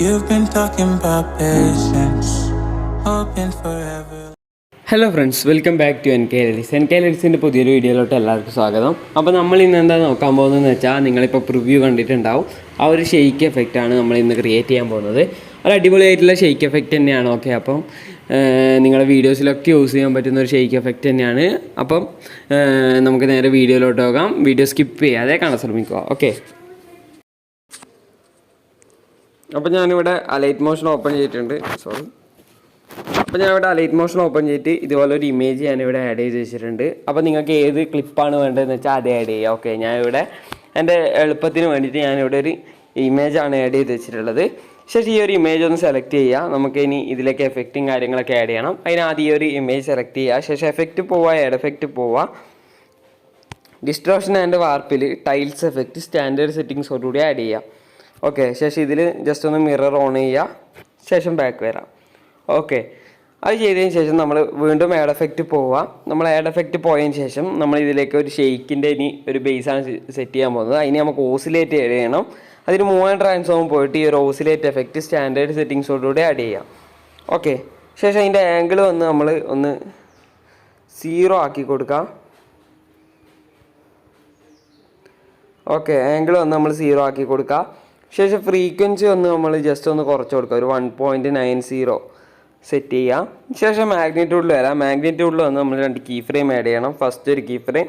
You've been talking about patience, hoping forever. Hello friends, welcome back to NKL പുതിയൊരു വീഡിയോയിലോട്ട് എല്ലാവർക്കും സ്വാഗതം. അപ്പോൾ നമ്മൾ ഇന്ന് എന്താ നോക്കാൻ പോകുന്നതെന്ന് വെച്ചാൽ, നിങ്ങളിപ്പോൾ പ്രിവ്യൂ കണ്ടിട്ടുണ്ടാവും. ആ ഒരു ഷെയ്ക്ക് എഫക്റ്റാണ് നമ്മൾ ഇന്ന് ക്രിയേറ്റ് ചെയ്യാൻ പോകുന്നത്. ഒരു അടിപൊളിയായിട്ടുള്ള ഷെയ്ക്ക് എഫക്റ്റ് തന്നെയാണ്. ഓക്കെ, അപ്പം നിങ്ങളുടെ വീഡിയോസിലൊക്കെ യൂസ് ചെയ്യാൻ പറ്റുന്ന ഒരു ഷെയ്ക്ക് എഫക്റ്റ് തന്നെയാണ്. അപ്പം നമുക്ക് നേരെ വീഡിയോയിലോട്ട് പോകാം. വീഡിയോ സ്കിപ്പ് ചെയ്യാതെ കാണാൻ ശ്രമിക്കുക. ഓക്കെ, അപ്പോൾ ഞാനിവിടെ അലൈറ്റ് മോഷൻ ഓപ്പൺ ചെയ്തിട്ടുണ്ട്. അപ്പോൾ ഞാനിവിടെ അലൈറ്റ് മോഷൻ ഓപ്പൺ ചെയ്തിട്ട് ഇതുപോലെ ഒരു ഇമേജ് ഞാനിവിടെ ആഡ് ചെയ്ത് വെച്ചിട്ടുണ്ട്. അപ്പോൾ നിങ്ങൾക്ക് ഏത് ക്ലിപ്പാണ് വേണ്ടതെന്ന് വെച്ചാൽ അത് ആഡ് ചെയ്യുക. ഓക്കെ, ഞാനിവിടെ എൻ്റെ എളുപ്പത്തിന് വേണ്ടിയിട്ട് ഞാനിവിടെ ഒരു ഇമേജാണ് ആഡ് ചെയ്ത് വെച്ചിട്ടുള്ളത്. ശേഷം ഈ ഒരു ഇമേജ് ഒന്ന് സെലക്ട് ചെയ്യുക. നമുക്ക് ഇനി ഇതിലേക്ക് എഫക്റ്റും കാര്യങ്ങളൊക്കെ ആഡ് ചെയ്യണം. അതിനാദ്യം ഈ ഒരു ഇമേജ് സെലക്ട് ചെയ്യുക. ശേഷം എഫക്റ്റ് പോവുക, ആഡ് എഫക്റ്റ് പോവുക, ഡിസ്ട്രോഷൻ ആൻഡ് വാർപ്പിൽ ടൈൽസ് എഫക്റ്റ് സ്റ്റാൻഡേർഡ് സെറ്റിങ്സോടുകൂടി ആഡ് ചെയ്യുക. ഓക്കെ, ശേഷം ഇതിൽ ജസ്റ്റ് ഒന്ന് മിറർ ഓൺ ചെയ്യുക. ശേഷം ബാക്ക് വരാം. ഓക്കെ, അത് ചെയ്തതിന് ശേഷം നമ്മൾ വീണ്ടും ആഡ് എഫക്റ്റ് പോവുക. നമ്മൾ ആഡ് എഫക്റ്റ് പോയതിന് ശേഷം നമ്മൾ ഇതിലേക്ക് ഒരു ഷെയ്ക്കിൻ്റെ ഇനി ഒരു ബേസാണ് സെറ്റ് ചെയ്യാൻ പോകുന്നത്. അതിന് നമുക്ക് ഓസിലേറ്റ് ആഡ് ചെയ്യണം. അതിന് മൂവ് ആൻഡ് ട്രാൻസ്ഫോം പോയിട്ട് ഈ ഒരു ഓസിലേറ്റ് എഫക്റ്റ് സ്റ്റാൻഡേർഡ് സെറ്റിങ്സോടുകൂടി ആഡ് ചെയ്യാം. ഓക്കെ, ശേഷം അതിൻ്റെ ആംഗിൾ വന്ന് നമ്മൾ ഒന്ന് 0 ആക്കി കൊടുക്കാം. ഓക്കെ, ആംഗിൾ വന്ന് നമ്മൾ 0 ആക്കി കൊടുക്കുക. ശേഷം ഫ്രീക്വൻസി ഒന്ന് നമ്മൾ ജസ്റ്റ് ഒന്ന് കുറച്ച് കൊടുക്കുക, ഒരു 1.90 സെറ്റ് ചെയ്യാം. ശേഷം മാഗ്നിറ്റ്യൂഡിൽ വരാം. മാഗ്നിറ്റ്യൂഡിൽ വന്ന് നമ്മൾ 2 കീ ഫ്രെയിം ആഡ് ചെയ്യണം. ഫസ്റ്റ് ഒരു കീ ഫ്രെയിം,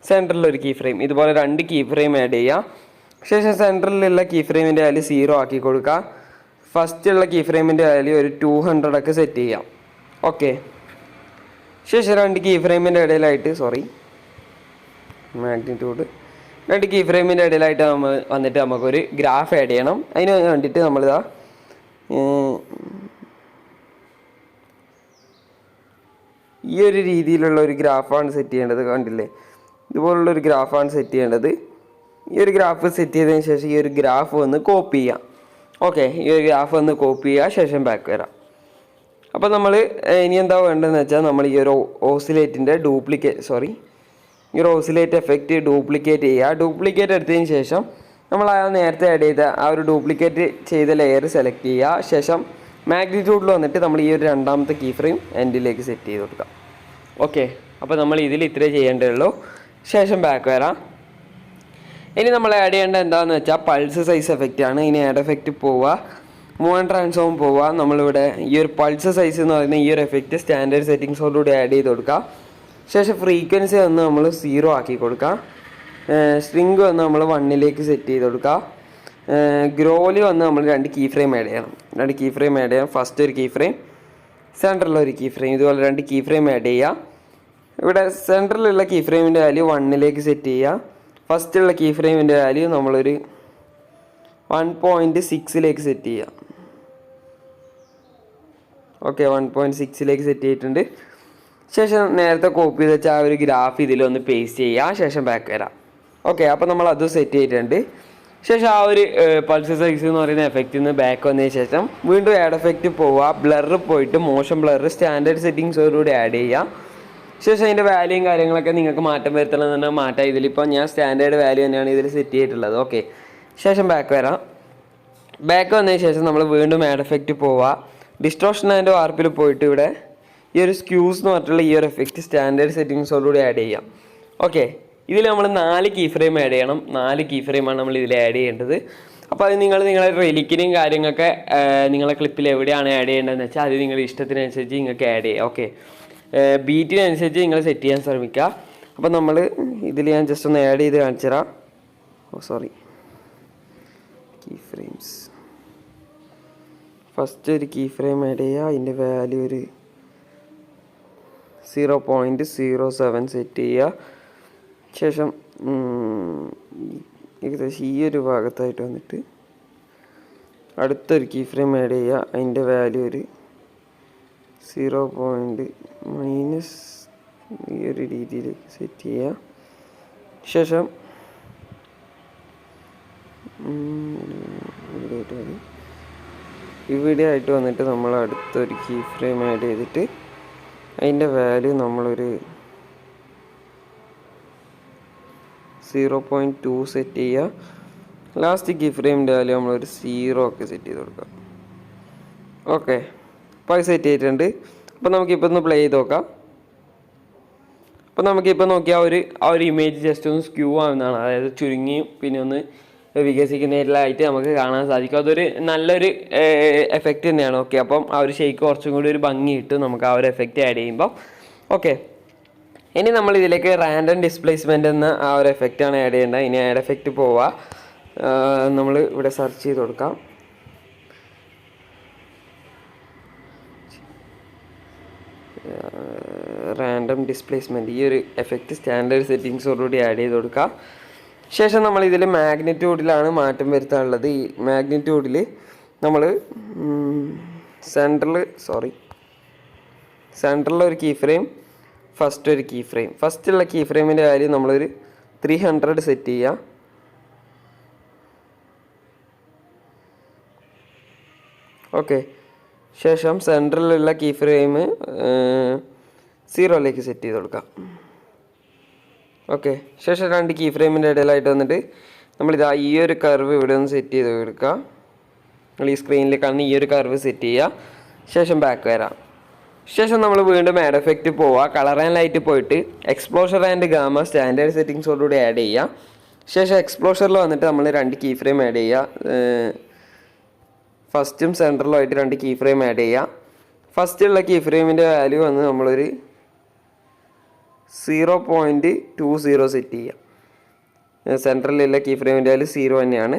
സെൻറ്ററിലൊരു കീ ഫ്രെയിം, ഇതുപോലെ 2 കീ ഫ്രെയിം ആഡ് ചെയ്യാം. ശേഷം സെൻറ്ററിലുള്ള കീ ഫ്രെയിമിൻ്റെ വാല്യൂ 0 ആക്കി കൊടുക്കുക. ഫസ്റ്റുള്ള കീ ഫ്രെയിമിൻ്റെ വാല്യൂ ഒരു 200 ഒക്കെ സെറ്റ് ചെയ്യാം. ഓക്കെ, ശേഷം 2 കീ ഫ്രെയിമിൻ്റെ ഇടയിലായിട്ട് മാഗ്നിറ്റ്യൂഡ് 2 കീ ഫ്രെയിമിൻ്റെ ഇടയിലായിട്ട് നമ്മൾ വന്നിട്ട് നമുക്കൊരു ഗ്രാഫ് ആഡ് ചെയ്യണം. അതിന് വേണ്ടിയിട്ട് നമ്മളിതാ ഈ ഒരു രീതിയിലുള്ള ഒരു ഗ്രാഫാണ് സെറ്റ് ചെയ്യേണ്ടത്. കണ്ടില്ലേ, ഇതുപോലുള്ളൊരു ഗ്രാഫാണ് സെറ്റ് ചെയ്യേണ്ടത്. ഈ ഒരു ഗ്രാഫ് സെറ്റ് ചെയ്തതിന് ശേഷം ഈ ഒരു ഗ്രാഫ് വന്ന് കോപ്പി ചെയ്യാം. ഓക്കെ, ഈ ഒരു ഗ്രാഫ് വന്ന് കോപ്പി ചെയ്യുക. ശേഷം ബാക്ക് വരാം. അപ്പോൾ നമ്മൾ ഇനി എന്താ വേണ്ടതെന്ന് വെച്ചാൽ, നമ്മൾ ഈ ഒരു ഓസിലേറ്റിൻ്റെ ഈ ഒരു ഓസിലേറ്റ് എഫക്റ്റ് ഡ്യൂപ്ലിക്കേറ്റ് ചെയ്യുക. ഡ്യൂപ്ലിക്കേറ്റ് എടുത്തതിന് ശേഷം നമ്മൾ ആ നേരത്തെ ആഡ് ചെയ്ത ആ ഒരു ഡ്യൂപ്ലിക്കേറ്റ് ചെയ്ത ലെയർ സെലക്ട് ചെയ്യുക. ശേഷം മാഗ്നിറ്റ്യൂഡിൽ വന്നിട്ട് നമ്മൾ ഈ ഒരു 2ാമത്തെ കീ ഫ്രെയിം എൻഡിലേക്ക് സെറ്റ് ചെയ്ത് കൊടുക്കാം. ഓക്കെ, അപ്പോൾ നമ്മൾ ഇതിൽ ഇത്രേ ചെയ്യേണ്ടതുള്ളൂ. ശേഷം ബാക്ക് വരാം. ഇനി നമ്മൾ ആഡ് ചെയ്യേണ്ടത് എന്താണെന്ന് വെച്ചാൽ പൾസ് സൈസ് എഫക്റ്റ് ആണ്. ഇനി ആഡ് എഫക്റ്റ് പോവുക, മൂവ് ആൻഡ് ട്രാൻസ്ഫോം പോവുക. നമ്മളിവിടെ ഈ ഒരു പൾസ് സൈസ് എന്ന് പറയുന്ന ഈ ഒരു എഫക്റ്റ് സ്റ്റാൻഡേർഡ് സെറ്റിങ്സോടുകൂടി ആഡ് ചെയ്ത് കൊടുക്കുക. ശേഷം ഫ്രീക്വൻസി വന്ന് നമ്മൾ 0 ആക്കി കൊടുക്കുക. സ്ട്രിങ് വന്ന് നമ്മൾ 1ലേക്ക് സെറ്റ് ചെയ്ത് കൊടുക്കുക. ഗ്രോലി വന്ന് നമ്മൾ 2 കീ ഫ്രെയിം ആഡ് ചെയ്യണം. 2 കീ ഫ്രെയിം ആഡ് ചെയ്യാം. ഫസ്റ്റ് ഒരു കീ ഫ്രെയിം, സെൻറ്ററിലൊരു കീ ഫ്രെയിം, ഇതുപോലെ 2 കീ ഫ്രെയിം ആഡ് ചെയ്യുക. ഇവിടെ സെൻറ്ററിലുള്ള കീ ഫ്രെയിമിൻ്റെ വാല്യൂ 1ലേക്ക് സെറ്റ് ചെയ്യുക. ഫസ്റ്റുള്ള കീ ഫ്രെയിമിൻ്റെ വാല്യൂ നമ്മളൊരു 1.6ലേക്ക് സെറ്റ് ചെയ്യുക. ഓക്കെ, 1.6ലേക്ക് സെറ്റ് ചെയ്തിട്ടുണ്ട്. ശേഷം നേരത്തെ കോപ്പി ചെയ്ത് വെച്ചാൽ ആ ഒരു ഗ്രാഫ് ഇതിലൊന്ന് പേസ്റ്റ് ചെയ്യുക. ശേഷം ബാക്ക് വരാം. ഓക്കെ, അപ്പോൾ നമ്മൾ അത് സെറ്റ് ചെയ്തിട്ടുണ്ട്. ശേഷം ആ ഒരു പൾസ് സൈസ് എന്ന് പറയുന്ന എഫക്റ്റിൽ നിന്ന് ബാക്ക് വന്നതിന് ശേഷം വീണ്ടും ആഡ് എഫക്റ്റ് പോവുക. ബ്ലർ പോയിട്ട് മോഷൻ ബ്ലർ സ്റ്റാൻഡേർഡ് സെറ്റിങ്സോടുകൂടി ആഡ് ചെയ്യുക. ശേഷം അതിൻ്റെ വാല്യൂയും കാര്യങ്ങളൊക്കെ നിങ്ങൾക്ക് മാറ്റം വരുത്തണമെന്നുണ്ടെങ്കിൽ മാറ്റാം. ഇതിലിപ്പോൾ ഞാൻ സ്റ്റാൻഡേർഡ് വാല്യൂ തന്നെയാണ് ഇതിൽ സെറ്റ് ചെയ്തിട്ടുള്ളത്. ഓക്കെ, ശേഷം ബാക്ക് വരാം. ബാക്ക് വന്നതിന് ശേഷം നമ്മൾ വീണ്ടും ആഡ് എഫക്റ്റ് പോവുക. ഡിസ്ട്രോഷൻ ആൻഡ് വാർപ്പിൽ പോയിട്ട് ഇവിടെ ഈ ഒരു സ്ക്യൂസ് എന്ന് പറഞ്ഞിട്ടുള്ള ഈ ഒരു എഫക്റ്റ് സ്റ്റാൻഡേർഡ് സെറ്റിങ്സോടുകൂടി ആഡ് ചെയ്യാം. ഓക്കെ, ഇതിൽ നമ്മൾ 4 കീ ഫ്രെയിം ആഡ് ചെയ്യണം. 4 കീ ഫ്രെയിമാണ് നമ്മൾ ഇതിൽ ആഡ് ചെയ്യേണ്ടത്. അപ്പോൾ അത് നിങ്ങളുടെ റെലിക്കിനും കാര്യങ്ങളൊക്കെ നിങ്ങളെ ക്ലിപ്പിൽ എവിടെയാണ് ആഡ് ചെയ്യേണ്ടതെന്ന് വെച്ചാൽ അത് നിങ്ങളുടെ ഇഷ്ടത്തിനനുസരിച്ച് നിങ്ങൾക്ക് ആഡ് ചെയ്യാം. ഓക്കെ, ബീറ്റിനനുസരിച്ച് നിങ്ങൾ സെറ്റ് ചെയ്യാൻ ശ്രമിക്കുക. അപ്പോൾ നമ്മൾ ഇതിൽ ഞാൻ ജസ്റ്റ് ഒന്ന് ആഡ് ചെയ്ത് കാണിച്ചു തരാം. കീ ഫ്രെയിംസ്, ഫസ്റ്റ് ഒരു കീ ഫ്രെയിം ആഡ് ചെയ്യുക. അതിൻ്റെ വാല്യൂ ഒരു 0.07 സെറ്റ് ചെയ്യുക. ശേഷം ഏകദേശം ഈ ഒരു ഭാഗത്തായിട്ട് വന്നിട്ട് അടുത്തൊരു കീ ഫ്രെയിം ആഡ് ചെയ്യുക. അതിൻ്റെ വാല്യൂ ഒരു 0.- ഈ ഒരു രീതിയിൽ സെറ്റ് ചെയ്യുക. ശേഷം ഇവിടെ ആയിട്ട് വന്നിട്ട് നമ്മൾ അടുത്തൊരു കീ ഫ്രെയിം ആഡ് ചെയ്തിട്ട് അതിൻ്റെ വാല്യൂ നമ്മളൊരു 0.2 സെറ്റ് ചെയ്യുക. ലാസ്റ്റ് കീ ഫ്രെയിമിൻ്റെ വാല്യൂ നമ്മളൊരു 0 ഒക്കെ സെറ്റ് ചെയ്ത് കൊടുക്കാം. ഓക്കെ, അപ്പോൾ അത് സെറ്റ് ചെയ്തിട്ടുണ്ട്. അപ്പോൾ നമുക്കിപ്പോൾ ഒന്ന് പ്ലേ ചെയ്ത് നോക്കാം. അപ്പോൾ നമുക്കിപ്പോൾ നോക്കിയാൽ ആ ഒരു ഇമേജ് ജസ്റ്റ് ഒന്ന് സ്ക്യൂ ആവുന്നതാണ്, അതായത് ചുരുങ്ങിയും പിന്നെ ഒന്ന് വികസിക്കുന്നതിലായിട്ട് നമുക്ക് കാണാൻ സാധിക്കും. അതൊരു നല്ലൊരു എഫക്റ്റ് തന്നെയാണ്. ഓക്കെ, അപ്പം ആ ഒരു ഷേക്ക് കുറച്ചും കൂടി ഒരു ഭംഗി കിട്ടും നമുക്ക് ആ ഒരു എഫക്റ്റ് ആഡ് ചെയ്യുമ്പോൾ. ഓക്കെ, ഇനി നമ്മൾ ഇതിലേക്ക് റാൻഡം ഡിസ്പ്ലേസ്മെൻ്റ് എന്ന ആ ഒരു എഫക്റ്റാണ് ആഡ് ചെയ്യേണ്ടത്. ഇനി ആഡ് എഫക്റ്റ് പോവുക, നമ്മൾ ഇവിടെ സെർച്ച് ചെയ്ത് കൊടുക്കാം. റാൻഡം ഡിസ്പ്ലേസ്മെൻറ്റ്, ഈ ഒരു എഫക്റ്റ് സ്റ്റാൻഡേർഡ് സെറ്റിങ്സോടുകൂടി ആഡ് ചെയ്ത് കൊടുക്കുക. ശേഷം നമ്മൾ ഇതിൽ മാഗ്നിറ്റ്യൂഡിലാണ് മാറ്റം വരുത്താനുള്ളത്. ഈ മാഗ്നിറ്റ്യൂഡിൽ നമ്മൾ സെൻറ്ററിലൊരു കീ ഫ്രെയിം, ഫസ്റ്റ് ഒരു കീ ഫ്രെയിം, ഫസ്റ്റുള്ള കീ ഫ്രെയിമിൻ്റെ വാല്യൂ നമ്മളൊരു 300 സെറ്റ് ചെയ്യുക. ഓക്കെ, ശേഷം സെൻറ്ററിലുള്ള കീ ഫ്രെയിം 0ലേക്ക് സെറ്റ് ചെയ്ത് കൊടുക്കാം. ഓക്കെ, ശേഷം 2 കീ ഫ്രെയിമിൻ്റെ ഇടയിലായിട്ട് വന്നിട്ട് നമ്മളിതാ ഈ ഒരു കർവ് ഇവിടെ ഒന്ന് സെറ്റ് ചെയ്ത് കൊടുക്കുക. നമ്മൾ ഈ സ്ക്രീനിൽ കാണുന്ന ഈ ഒരു കർവ് സെറ്റ് ചെയ്യുക. ശേഷം ബാക്ക് വരാം. ശേഷം നമ്മൾ വീണ്ടും ആഡ് എഫക്റ്റ് പോവുക. കളർ ആൻഡ് ലൈറ്റ് പോയിട്ട് എക്സ്പ്ലോഷർ ആൻഡ് ഗാമ സ്റ്റാൻഡേർഡ് സെറ്റിങ്സോടുകൂടി ആഡ് ചെയ്യുക. ശേഷം എക്സ്പ്ലോഷറിൽ വന്നിട്ട് നമ്മൾ 2 കീ ഫ്രെയിം ആഡ് ചെയ്യുക. ഫസ്റ്റും സെൻറ്ററിലും ആയിട്ട് 2 കീ ഫ്രെയിം ആഡ് ചെയ്യുക. ഫസ്റ്റുള്ള കീ ഫ്രെയിമിൻ്റെ വാല്യൂ വന്ന് നമ്മളൊരു 0.20 സെറ്റ് ചെയ്യുക. സെൻറ്ററിലുള്ള കീ ഫ്രെയിമിൻ്റെ വാല്യൂ 0 തന്നെയാണ്.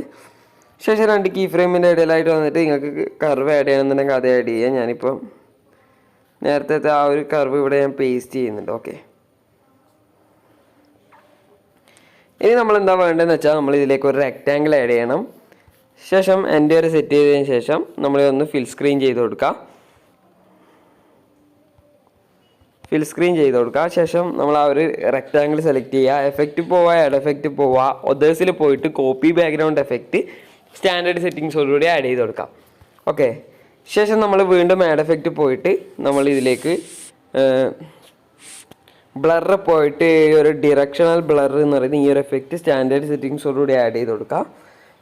ശേഷം 2 കീ ഫ്രെയിമിൻ്റെ ഇടയിലായിട്ട് വന്നിട്ട് നിങ്ങൾക്ക് കർവ് ആഡ് ചെയ്യണമെന്നുണ്ടെങ്കിൽ അത് ആഡ് ചെയ്യുക. ഞാനിപ്പം നേരത്തെ ആ ഒരു കർവ് ഇവിടെ ഞാൻ പേസ്റ്റ് ചെയ്യുന്നുണ്ട്. ഓക്കെ, ഇനി നമ്മൾ എന്താ വേണ്ടതെന്ന് വെച്ചാൽ നമ്മൾ ഇതിലേക്ക് ഒരു റെക്റ്റാങ്കിൾ ആഡ് ചെയ്യണം. ശേഷം എൻ്റെ ഒരു സെറ്റ് ചെയ്തതിന് ശേഷം നമ്മൾ ഒന്ന് ഫിൽ സ്ക്രീൻ ചെയ്ത് കൊടുക്കുക. ശേഷം നമ്മൾ ആ ഒരു റെക്റ്റാങ്കിൾ സെലക്ട് ചെയ്യുക. എഫക്റ്റ് പോവുക, ആഡ് എഫക്റ്റ് പോവുക, ഒതേഴ്സിൽ പോയിട്ട് കോപ്പി ബാക്ക്ഗ്രൗണ്ട് എഫക്റ്റ് സ്റ്റാൻഡേർഡ് സെറ്റിങ്സോടുകൂടി ആഡ് ചെയ്ത് കൊടുക്കാം. ഓക്കെ, ശേഷം നമ്മൾ വീണ്ടും ആഡ് എഫക്റ്റ് പോയിട്ട് നമ്മൾ ഇതിലേക്ക് ബ്ലറ് പോയിട്ട് ഒരു ഡിറക്ഷണൽ ബ്ലർ എന്ന് പറയുന്ന ഈ ഒരു എഫക്റ്റ് സ്റ്റാൻഡേർഡ് സെറ്റിങ്സോടുകൂടി ആഡ് ചെയ്ത് കൊടുക്കുക.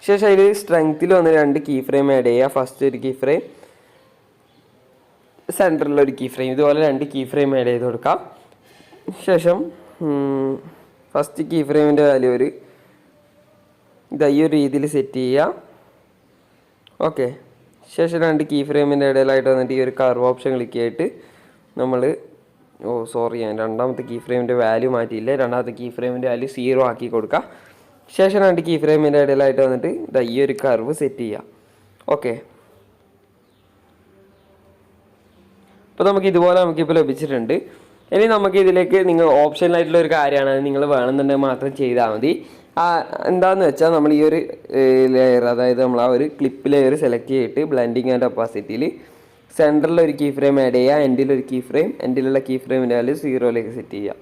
ശേഷം അതിൽ സ്ട്രെങ്ത്തിൽ വന്ന് 2 കീ ഫ്രെയിം ആഡ് ചെയ്യുക. ഫസ്റ്റ് ഒരു കീ ഫ്രെയിം, സെൻറ്ററിലൊരു കീ ഫ്രെയിം, ഇതുപോലെ 2 കീ ഫ്രെയിം ആഡ് ചെയ്ത് കൊടുക്കാം. ശേഷം ഫസ്റ്റ് കീ ഫ്രെയിമിൻ്റെ വാല്യൂ ഈ ഒരു രീതിയിൽ സെറ്റ് ചെയ്യുക. ഓക്കെ, ശേഷം 2 കീ ഫ്രെയിമിൻ്റെ ഇടയിലായിട്ട് വന്നിട്ട് ഈ ഒരു കർവ് ഓപ്ഷൻ ക്ലിക്ക് ചെയ്തിട്ട് നമ്മൾ ഞാൻ രണ്ടാമത്തെ കീ ഫ്രെയിമിൻ്റെ വാല്യൂ മാറ്റിയില്ല, രണ്ടാമത്തെ കീ ഫ്രെയിമിൻ്റെ വാല്യൂ 0 ആക്കി കൊടുക്കുക. ശേഷം 2 കീ ഫ്രെയിമിൻ്റെ ഇടയിലായിട്ട് വന്നിട്ട് ഈ ഒരു കർവ് സെറ്റ് ചെയ്യുക. ഓക്കെ, അപ്പോൾ നമുക്കിപ്പോൾ ലഭിച്ചിട്ടുണ്ട്. ഇനി നമുക്ക് ഇതിലേക്ക് നിങ്ങൾ ഓപ്ഷനിലായിട്ടുള്ള ഒരു കാര്യമാണ്, അത് നിങ്ങൾ വേണമെന്നുണ്ടെങ്കിൽ മാത്രം ചെയ്താൽ മതി. എന്താണെന്ന് വെച്ചാൽ നമ്മൾ ഈ ഒരു ലെയർ, അതായത് നമ്മൾ ആ ഒരു ക്ലിപ്പ് ലെയർ സെലക്ട് ചെയ്തിട്ട് ബ്ലെൻഡിങ് ആൻഡ് ഒപ്പാസിറ്റിയിൽ സെൻറ്ററിലൊരു കീ ഫ്രെയിം ആഡ് ചെയ്യുക, എൻഡിലൊരു കീ ഫ്രെയിം, എൻഡിലുള്ള കീ ഫ്രെയിമിൻ്റെ വാല്യൂ 0ലേക്ക് സെറ്റ് ചെയ്യുക.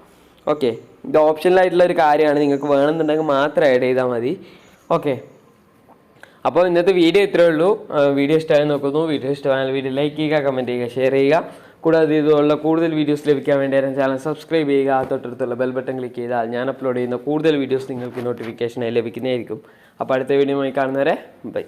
ഓക്കെ, ഇത് ഓപ്ഷനിലായിട്ടുള്ള ഒരു കാര്യമാണ്, നിങ്ങൾക്ക് വേണമെന്നുണ്ടെങ്കിൽ മാത്രം ആഡ് ചെയ്താൽ മതി. ഓക്കെ, അപ്പോൾ ഇന്നത്തെ വീഡിയോ ഇത്രയേ ഉള്ളൂ. വീഡിയോ ഇഷ്ടമായി നോക്കുന്നു. വീഡിയോ ഇഷ്ടമായാൽ വീഡിയോ ലൈക്ക് ചെയ്യുക, കമൻറ്റ് ചെയ്യുക, ഷെയർ ചെയ്യുക. കൂടാതെ ഇതുപോലുള്ള കൂടുതൽ വീഡിയോസ് ലഭിക്കാൻ വേണ്ടി ചാനൽ സബ്സ്ക്രൈബ് ചെയ്യുക. തൊട്ടടുത്തുള്ള ബെൽ ബട്ടൺ ക്ലിക്ക് ചെയ്താൽ ഞാൻ അപ്ലോഡ് ചെയ്യുന്ന കൂടുതൽ വീഡിയോസ് നിങ്ങൾക്ക് നോട്ടിഫിക്കേഷനായി ലഭിക്കുന്നതായിരിക്കും. അപ്പോൾ അടുത്ത വീഡിയോയുമായി കാണുന്നവരെ ബൈ.